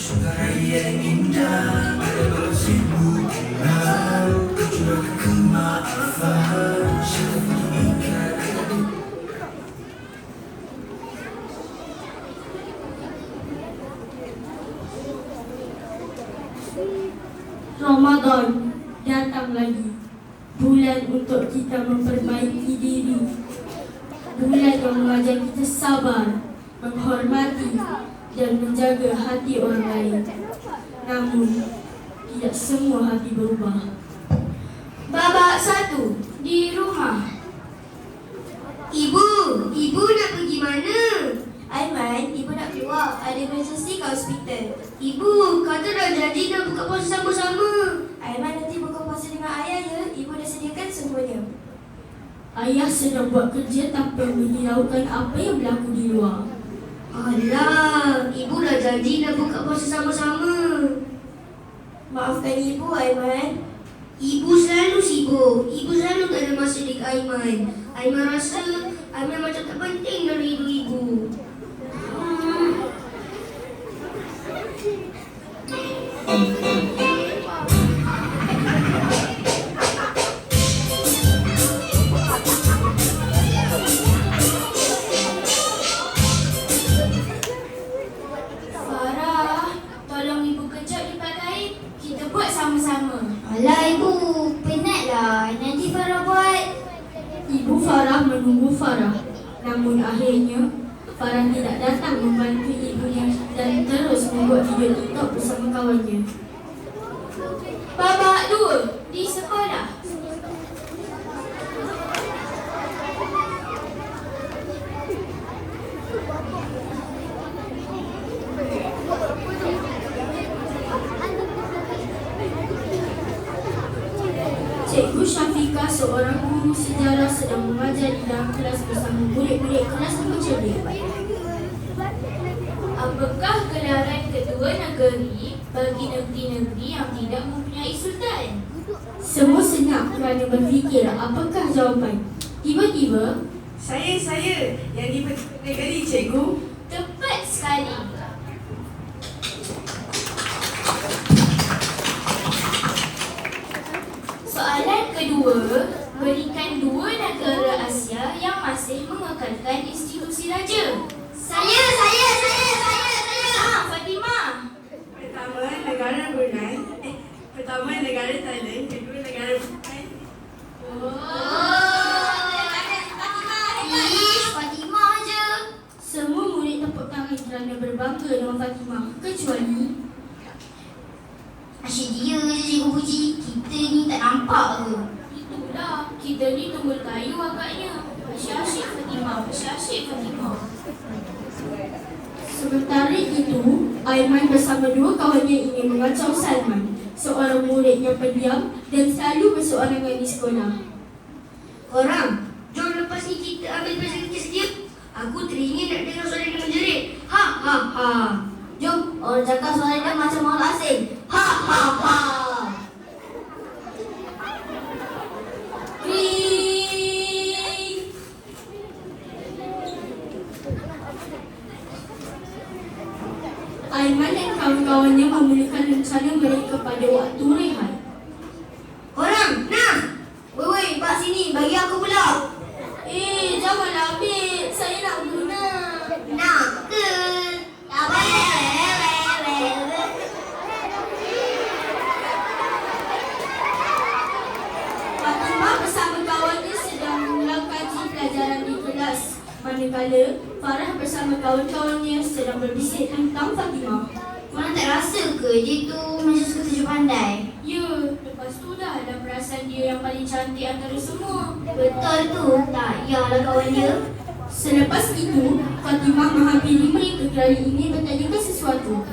Sungai yang indah pada bersibu laut curah kemaafan syafiqkan. Ramadan datang lagi, bulan untuk kita memperbaiki diri, bulan yang mengajar kita sabar, menghormati dan menjaga hati orang lain. Namun, tidak semua hati berubah. Babak 1 di rumah. Ibu nak pergi mana? Aiman, ibu nak keluar, ada emergency ke hospital. Ibu, kata dah janji nak buka puasa sama-sama. Aiman nanti buka puasa dengan ayah ya, ibu dah sediakan semuanya. Ayah sedang buat kerja tanpa menghiraukan apa yang berlaku di luar. Alah, ibu dah janji nak buka puasa sama-sama. Maafkan ibu, Aiman. Ibu selalu sibuk. Ibu selalu tak ada masa dengan Aiman. Aiman rasa Aiman macam tak penting dalam hidup ibu. Farah, tolong ibu kejap lipat kain. Kita buat sama-sama. Alah ibu, penatlah. Nanti Farah buat. Ibu Farah menunggu Farah. Namun akhirnya, Farah tidak datang membantu ibunya dan terus membuat video TikTok bersama kawannya. Babak 2 di sekolah. Cikgu Syafiqah, seorang guru sejarah, sedang mengajar di dalam kelas bersama murid-murid kelas membaca buku. Apakah gelaran kedua negeri bagi negeri-negeri yang tidak mempunyai sultan? Semua senyap kerana berfikir apakah jawapan. Tiba-tiba, Saya yang di negeri cikgu. tepat sekali. Soalan kedua, berikan dua negara Asia yang masih mengekalkan institusi raja. Saya. Fatimah. Pertama negara Brunei. Pertama negara Thailand. Kedua negara Brunei. Fatimah je. Semua murid tepuk tangan kerana berbangga dengan Fatimah, kecuali Asyik dia je cikgu puji. Kita ni tak nampak ke? itulah, kita ni tunggul kayu agaknya. Asyik Fatimah. Sementara itu, Aiman bersama dua kawannya ingin mengacau Salman, seorang murid yang pendiam dan selalu berseorangan di sekolah. Korang, jom lepas ni kita ambil pelajaran kita setiap. Aku teringin nak dengar suara dia menjerit. Ha. Jom, orang cakap suara dia macam orang asing. Ha. Kring! Aiman dan kawan-kawannya memulakan rencana mereka pada waktu rehat. Korang, nah. Woi, pak sini, bagi aku pula. Janganlah ambil. Saya nak guna. Nak ke? Tak boleh. Fatimah bersama kawannya sedang mengulang kaji pelajaran di kelas. Manakala Farah bersama kawan-kawannya sedang berbisik tentang Fatimah. Korang tak rasa ke dia tu macam suka tujuh pandai? Ya, lepas tu dah ada perasaan dia yang paling cantik antara semua. Betul tu. Tak yalah kawan dia. Selepas itu, Fatimah menghampiri mereka kerana ingin bertanyakan sesuatu.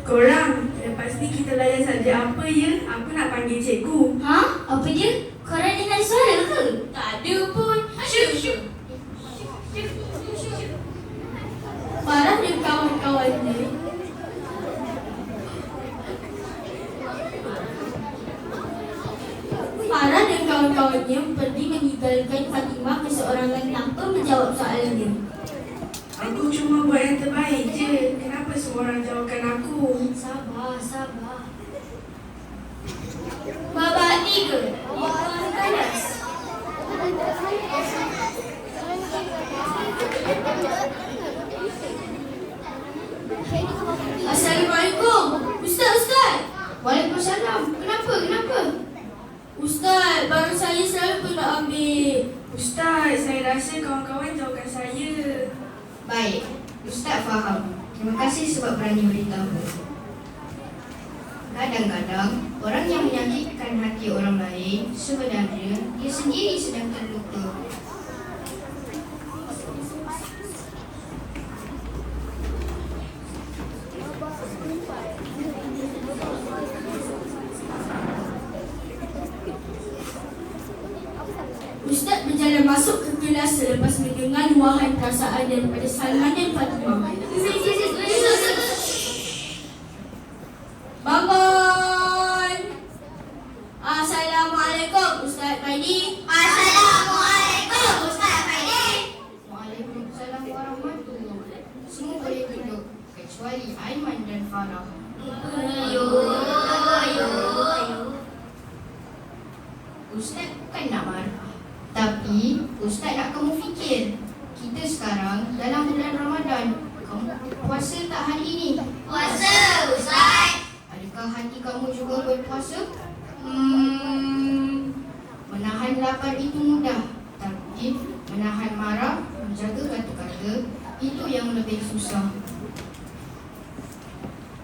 Korang, lepas ni kita layan saja apa ya? Aku nak panggil cikgu. Ha? Apa dia? Korang dengar suara ke? Tak ada pun. Syuk. Farah dan kawan-kawannya pergi meninggalkan Fatimah keseorangan tanpa menjawab soalannya. Aku cuma buat yang terbaik je. Kenapa semua orang Assalamualaikum. Ustaz. Waalaikumsalam. Kenapa? Ustaz, barang saya selalu pun nak ambil. Ustaz, saya rasa kawan-kawan jauhkan saya. Baik, Ustaz faham. Terima kasih sebab berani beritahu. Kadang-kadang, orang yang menyakitkan hati orang lain, sebenarnya dia sendiri sedang terluka. Ustaz berjalan masuk ke kelas selepas mendengar luahan perasaan daripada Salman dan Fatimah. Bangun! Assalamualaikum, Ustaz Faidi. Assalamualaikum, Ustaz Faidi. Waalaikumsalam warahmatullahi. Semua boleh duduk, kecuali Aiman dan Farah. Ustaz bukan nak marah, tapi Ustaz nak kamu fikir. Kita sekarang dalam bulan Ramadan. Kamu puasa tak hari ini? Puasa, Ustaz. Adakah hati kamu juga berpuasa? Menahan lapar itu mudah, tapi menahan marah, menjaga kata-kata, itu yang lebih susah.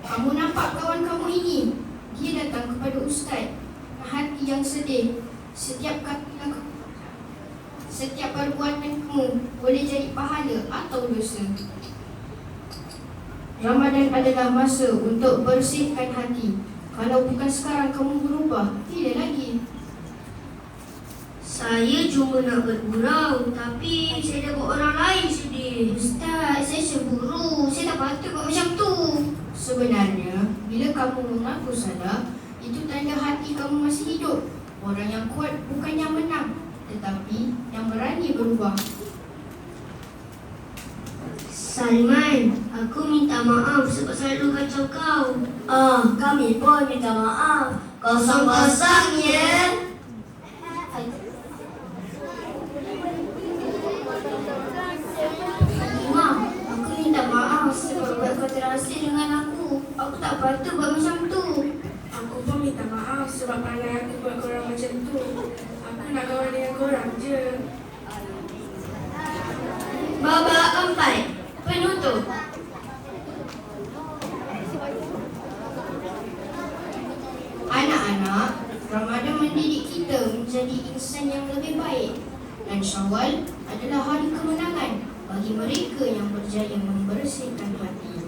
Kamu nampak kawan kamu ini? Dia datang kepada Ustaz. Hati yang sedih. Setiap perbuatanmu boleh jadi pahala atau dosa. Ramadan adalah masa untuk bersihkan hati. Kalau bukan sekarang kamu berubah, tidak lagi. Saya cuma nak bergurau, tapi saya dah buat orang lain sedih. Ustaz, saya cemburu. Saya tak patut buat macam tu. Sebenarnya, bila kamu mengaku salah, itu tanda hati kamu masih hidup. Orang yang kuat bukan yang menang, tetapi yang berani berubah. Salman, aku minta maaf sebab selalu kacau kau. Kami pun minta maaf. Kosong-kosong ya. Fatimah, aku minta maaf sebab buat kau terasa dengan aku. Aku tak patut buat macam tu. Aku pun minta maaf sebab pandai aku buat korang macam tu. Aku nak kawan dengan korang je. Babak 4. Penutup. Anak-anak, Ramadan mendidik kita menjadi insan yang lebih baik. Dan Syawal adalah hari kemenangan bagi mereka yang berjaya membersihkan hati.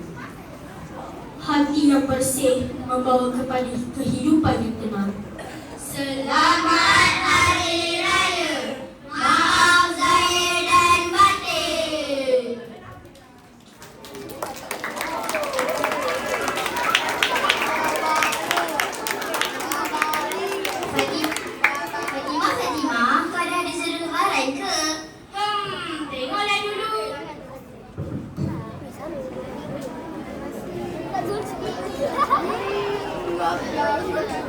Hati yang bersih membawa kepada kehidupan yang tenang. Selamat Hari Raya. Maaf zahir dan batin. Fatimah, kau dah ada seru lebaran ke? Tengoklah dulu. Enggak.